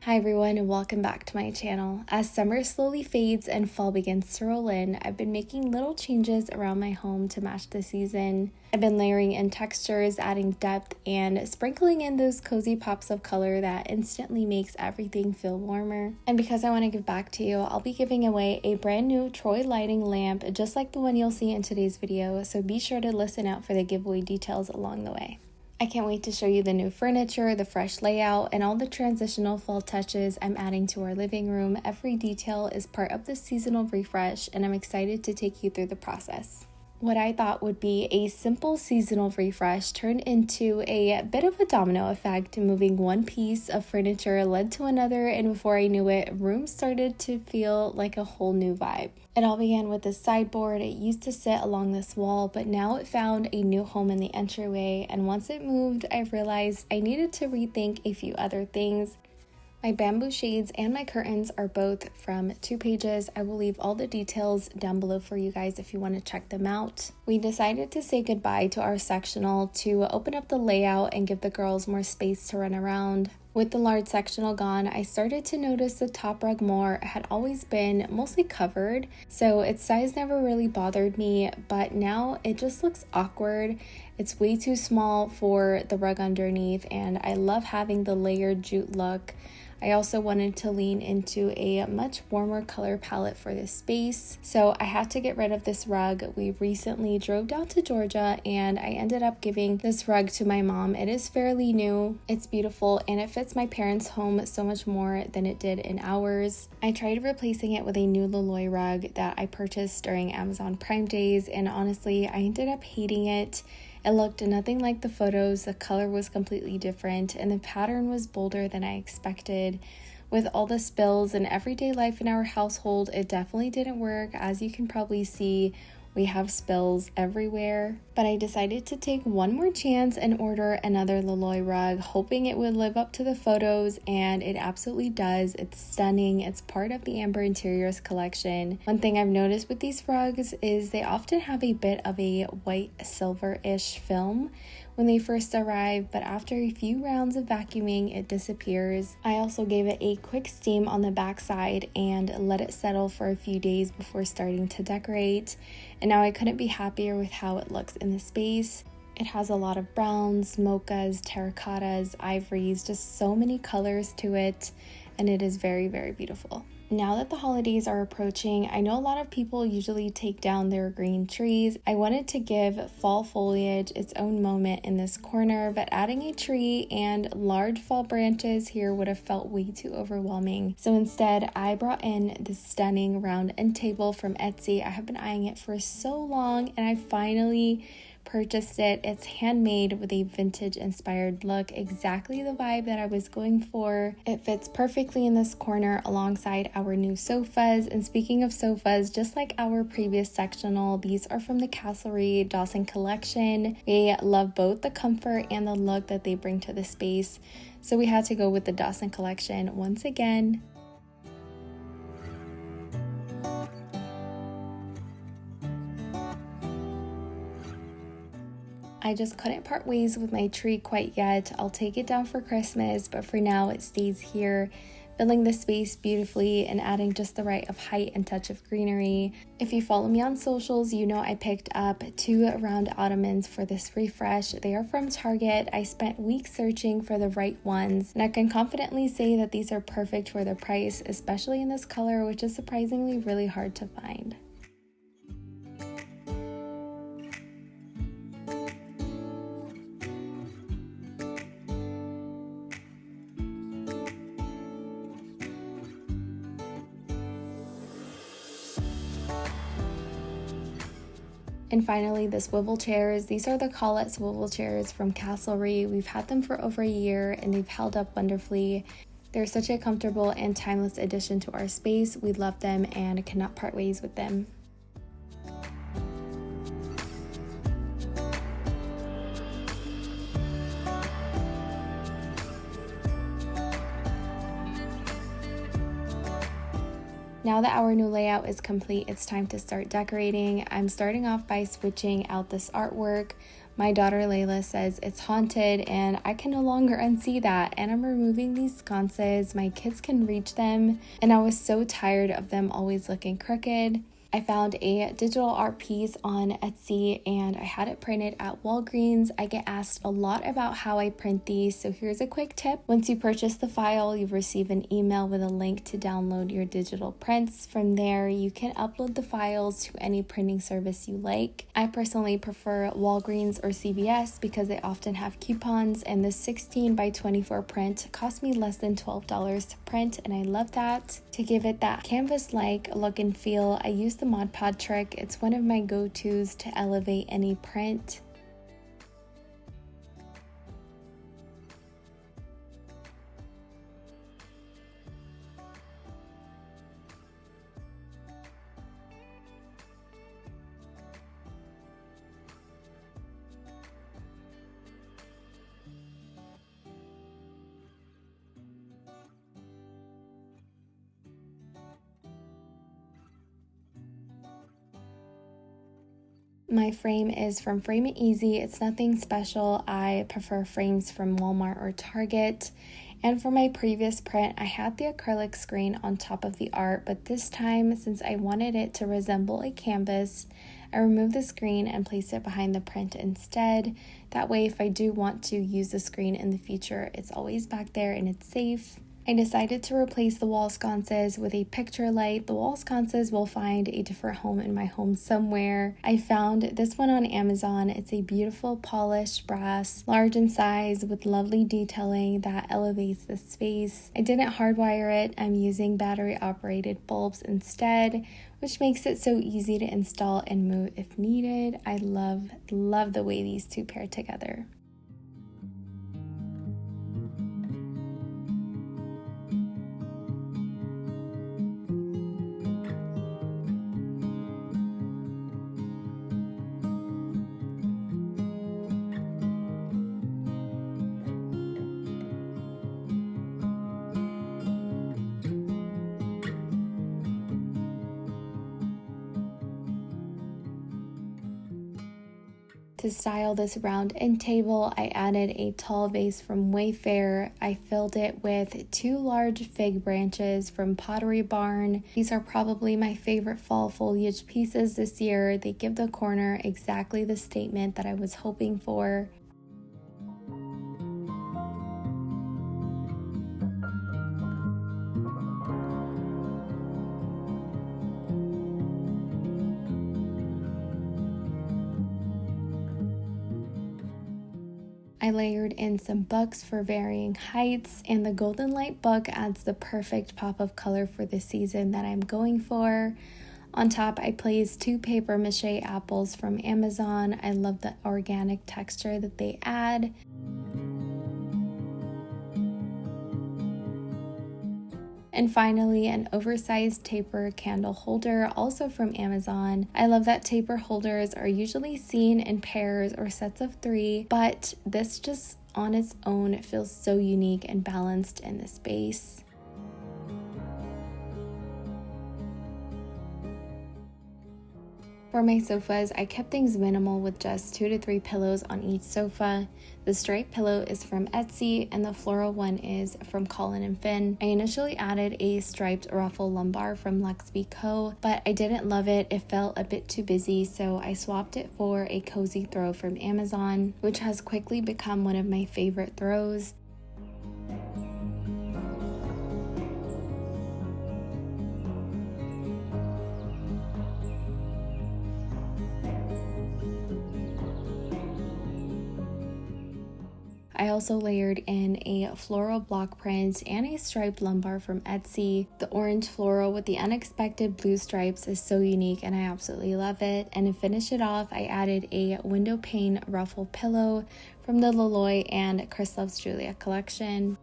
Hi everyone and welcome back to my channel. As summer slowly fades and fall begins to roll in, I've been making little changes around my home to match the season. I've been layering in textures, adding depth, and sprinkling in those cozy pops of color that instantly makes everything feel warmer. And because I want to give back to you, I'll be giving away a brand new Troy lighting lamp just like the one you'll see in today's video, so be sure to listen out for the giveaway details along the way. I can't wait to show you the new furniture, the fresh layout, and all the transitional fall touches I'm adding to our living room. Every detail is part of the seasonal refresh, and I'm excited to take you through the process. What I thought would be a simple seasonal refresh turned into a bit of a domino effect. Moving one piece of furniture led to another, and before I knew it, rooms started to feel like a whole new vibe. It all began with this sideboard. It used to sit along this wall, but now it found a new home in the entryway, and once it moved, I realized I needed to rethink a few other things. My bamboo shades and my curtains are both from 2 pages. I will leave all the details down below for you guys if you want to check them out. We decided to say goodbye to our sectional to open up the layout and give the girls more space to run around. With the large sectional gone, I started to notice the top rug more. It had always been mostly covered, so its size never really bothered me, but now it just looks awkward. It's way too small for the rug underneath, and I love having the layered jute look. I also wanted to lean into a much warmer color palette for this space, so I had to get rid of this rug. We recently drove down to Georgia and I ended up giving this rug to my mom. It is fairly new, it's beautiful, and it fits my parents' home so much more than it did in ours. I tried replacing it with a new Loloi rug that I purchased during Amazon Prime days, and honestly, I ended up hating it. It looked nothing like the photos, the color was completely different, and the pattern was bolder than I expected. With all the spills and everyday life in our household, it definitely didn't work. As you can probably see, we have spills everywhere. But I decided to take one more chance and order another Loloi rug, hoping it would live up to the photos, and it absolutely does. It's stunning. It's part of the Amber Interiors collection. One thing I've noticed with these rugs is they often have a bit of a white silver-ish film when they first arrive, but after a few rounds of vacuuming, it disappears. I also gave it a quick steam on the backside and let it settle for a few days before starting to decorate, and now I couldn't be happier with how it looks in the space. It has a lot of browns, mochas, terracottas, ivories, just so many colors to it, and it is very, very beautiful. Now that the holidays are approaching, I know a lot of people usually take down their green trees. I wanted to give fall foliage its own moment in this corner, but adding a tree and large fall branches here would have felt way too overwhelming. So instead, I brought in this stunning round end table from Etsy. I have been eyeing it for so long, and I finally purchased it. It's handmade with a vintage inspired look, exactly the vibe that I was going for. It fits perfectly in this corner alongside our new sofas. And speaking of sofas, just like our previous sectional, these are from the Castlery Dawson collection. We love both the comfort and the look that they bring to the space, so we had to go with the Dawson collection once again. I just couldn't part ways with my tree quite yet. I'll take it down for Christmas, but for now it stays here, filling the space beautifully and adding just the right of height and touch of greenery. If you follow me on socials, you know I picked up 2 round ottomans for this refresh. They are from Target. I spent weeks searching for the right ones, and I can confidently say that these are perfect for the price, especially in this color, which is surprisingly really hard to find. And finally, the swivel chairs. These are the Colette swivel chairs from Castlery. We've had them for over a year and they've held up wonderfully. They're such a comfortable and timeless addition to our space. We love them and cannot part ways with them. Now that our new layout is complete, it's time to start decorating. I'm starting off by switching out this artwork. My daughter Layla says it's haunted and I can no longer unsee that, and I'm removing these sconces. My kids can reach them and I was so tired of them always looking crooked. I found a digital art piece on Etsy and I had it printed at Walgreens. I get asked a lot about how I print these, so here's a quick tip. Once you purchase the file, you receive an email with a link to download your digital prints. From there, you can upload the files to any printing service you like. I personally prefer Walgreens or CVS because they often have coupons, and the 16 by 24 print cost me less than $12 to print, and I love that. To give it that canvas-like look and feel, I use the Mod Podge trick. It's one of my go-tos to elevate any print. My frame is from Frame It Easy. It's nothing special. I prefer frames from Walmart or Target. And for my previous print, I had the acrylic screen on top of the art, but this time, since I wanted it to resemble a canvas, I removed the screen and placed it behind the print instead. That way, if I do want to use the screen in the future, it's always back there and it's safe. I decided to replace the wall sconces with a picture light. The wall sconces will find a different home in my home somewhere. I found this one on Amazon. It's a beautiful polished brass, large in size with lovely detailing that elevates the space. I didn't hardwire it. I'm using battery operated bulbs instead, which makes it so easy to install and move if needed. I love the way these two pair together. To style this round end table, I added a tall vase from Wayfair. I filled it with 2 large fig branches from Pottery Barn. These are probably my favorite fall foliage pieces this year. They give the corner exactly the statement that I was hoping for. I layered in some books for varying heights, and the golden light book adds the perfect pop of color for the season that I'm going for. On top, I placed 2 paper mache apples from Amazon. I love the organic texture that they add. And finally, an oversized taper candle holder, also from Amazon. I love that taper holders are usually seen in pairs or sets of 3, but this just on its own feels so unique and balanced in the space. For my sofas, I kept things minimal with just 2 to 3 pillows on each sofa. The striped pillow is from Etsy and the floral one is from Colin & Finn. I initially added a striped ruffle lumbar from Luxby Co., but I didn't love it. It felt a bit too busy, so I swapped it for a cozy throw from Amazon, which has quickly become one of my favorite throws. I also layered in a floral block print and a striped lumbar from Etsy. The orange floral with the unexpected blue stripes is so unique and I absolutely love it. And to finish it off, I added a window pane ruffle pillow from the Leloy and Chris Loves Julia collection.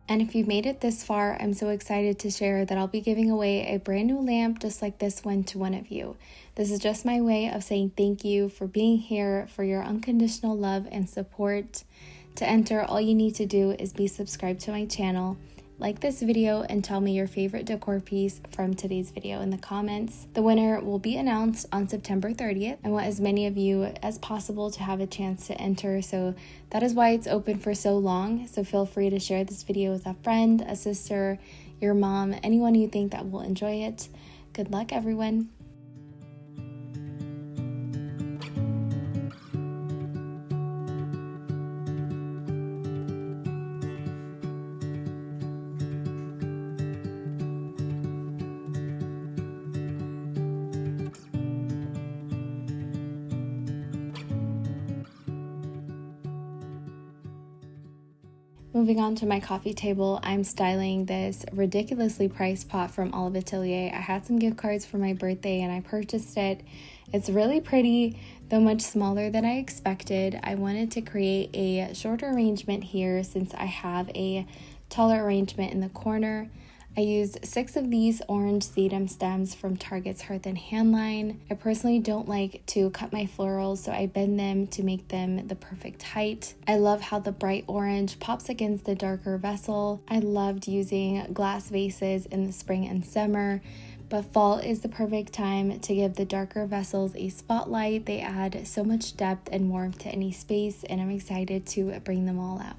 And if you've made it this far, I'm so excited to share that I'll be giving away a brand new lamp just like this one to one of you. This is just my way of saying thank you for being here, for your unconditional love and support. To enter, all you need to do is be subscribed to my channel, like this video and tell me your favorite decor piece from today's video in the comments. The winner will be announced on September 30th. I want as many of you as possible to have a chance to enter, so that is why it's open for so long. So feel free to share this video with a friend, a sister, your mom, anyone you think that will enjoy it. Good luck, everyone. Moving on to my coffee table, I'm styling this ridiculously priced pot from Olive Atelier. I had some gift cards for my birthday and I purchased it. It's really pretty, though much smaller than I expected. I wanted to create a shorter arrangement here since I have a taller arrangement in the corner. I used 6 of these orange sedum stems from Target's Hearthandhand line. I personally don't like to cut my florals, so I bend them to make them the perfect height. I love how the bright orange pops against the darker vessel. I loved using glass vases in the spring and summer, but fall is the perfect time to give the darker vessels a spotlight. They add so much depth and warmth to any space, and I'm excited to bring them all out.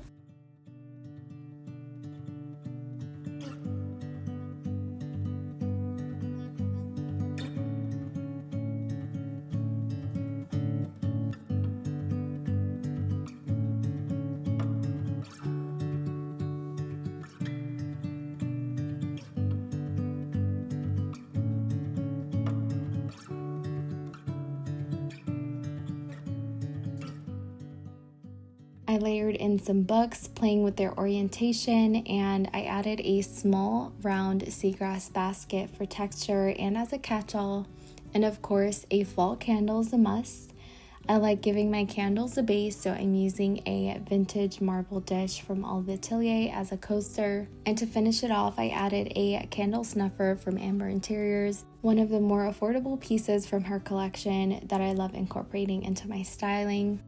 I layered in some books, playing with their orientation, and I added a small round seagrass basket for texture and as a catch-all. And of course, a fall candle is a must. I like giving my candles a base, so I'm using a vintage marble dish from Olive Atelier as a coaster. And to finish it off, I added a candle snuffer from Amber Interiors, one of the more affordable pieces from her collection that I love incorporating into my styling.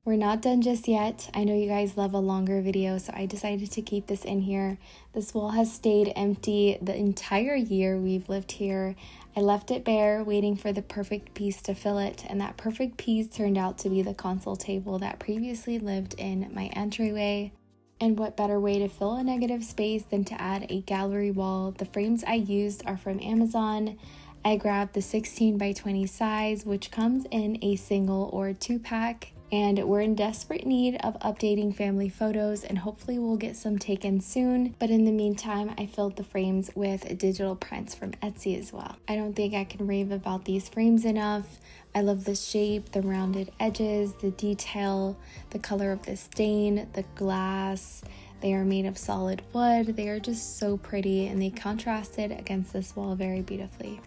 We're not done just yet. I know you guys love a longer video, so I decided to keep this in here. This wall has stayed empty the entire year we've lived here. I left it bare, waiting for the perfect piece to fill it, and that perfect piece turned out to be the console table that previously lived in my entryway. And what better way to fill a negative space than to add a gallery wall? The frames I used are from Amazon. I grabbed the 16 by 20 size, which comes in a single or 2-pack. And we're in desperate need of updating family photos, and hopefully we'll get some taken soon. But in the meantime, I filled the frames with digital prints from Etsy as well. I don't think I can rave about these frames enough. I love the shape, the rounded edges, the detail, the color of the stain, the glass. They are made of solid wood. They are just so pretty, and they contrasted against this wall very beautifully.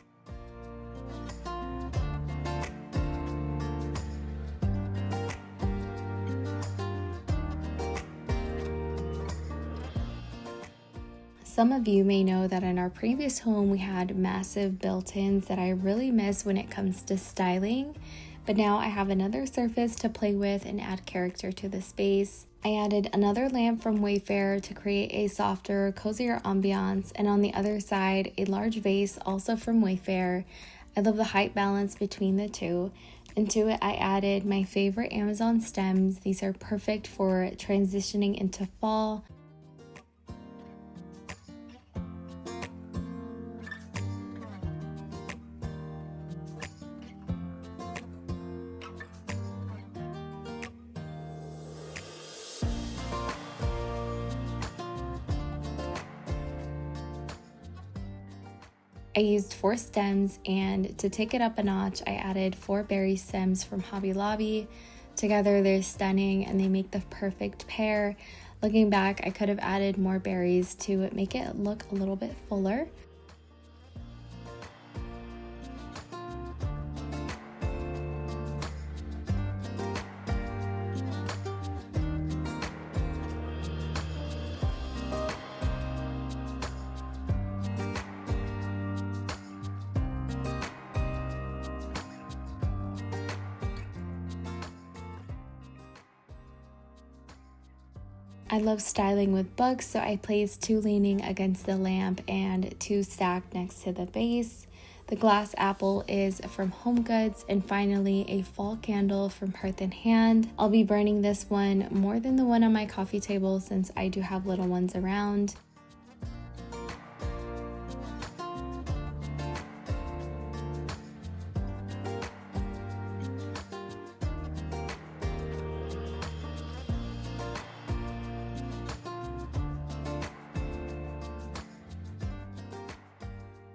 Some of you may know that in our previous home we had massive built-ins that I really miss when it comes to styling, but now I have another surface to play with and add character to the space. I added another lamp from Wayfair to create a softer, cozier ambiance, and on the other side, a large vase also from Wayfair. I love the height balance between the two. And to it, I added my favorite Amazon stems. These are perfect for transitioning into fall. I used 4 stems, and to take it up a notch, I added 4 berry stems from Hobby Lobby. Together they're stunning and they make the perfect pair. Looking back, I could have added more berries to make it look a little bit fuller. I love styling with books, so I placed 2 leaning against the lamp and 2 stacked next to the base. The glass apple is from Homegoods, and finally a fall candle from Hearthandhand. I'll be burning this one more than the one on my coffee table since I do have little ones around.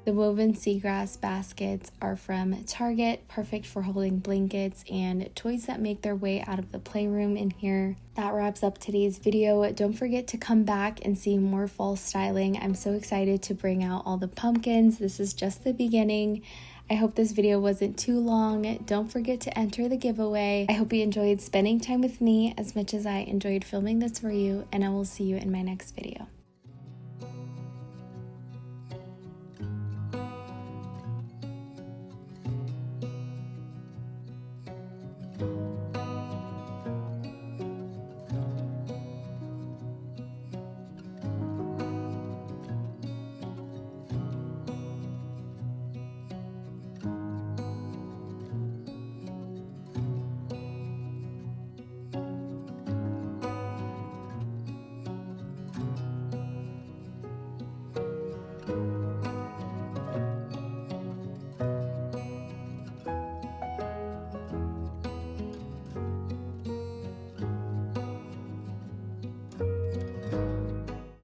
The woven seagrass baskets are from Target, perfect for holding blankets and toys that make their way out of the playroom in here. That wraps up today's video. Don't forget to come back and see more fall styling. I'm so excited to bring out all the pumpkins. This is just the beginning. I hope this video wasn't too long. Don't forget to enter the giveaway. I hope you enjoyed spending time with me as much as I enjoyed filming this for you, and I will see you in my next video.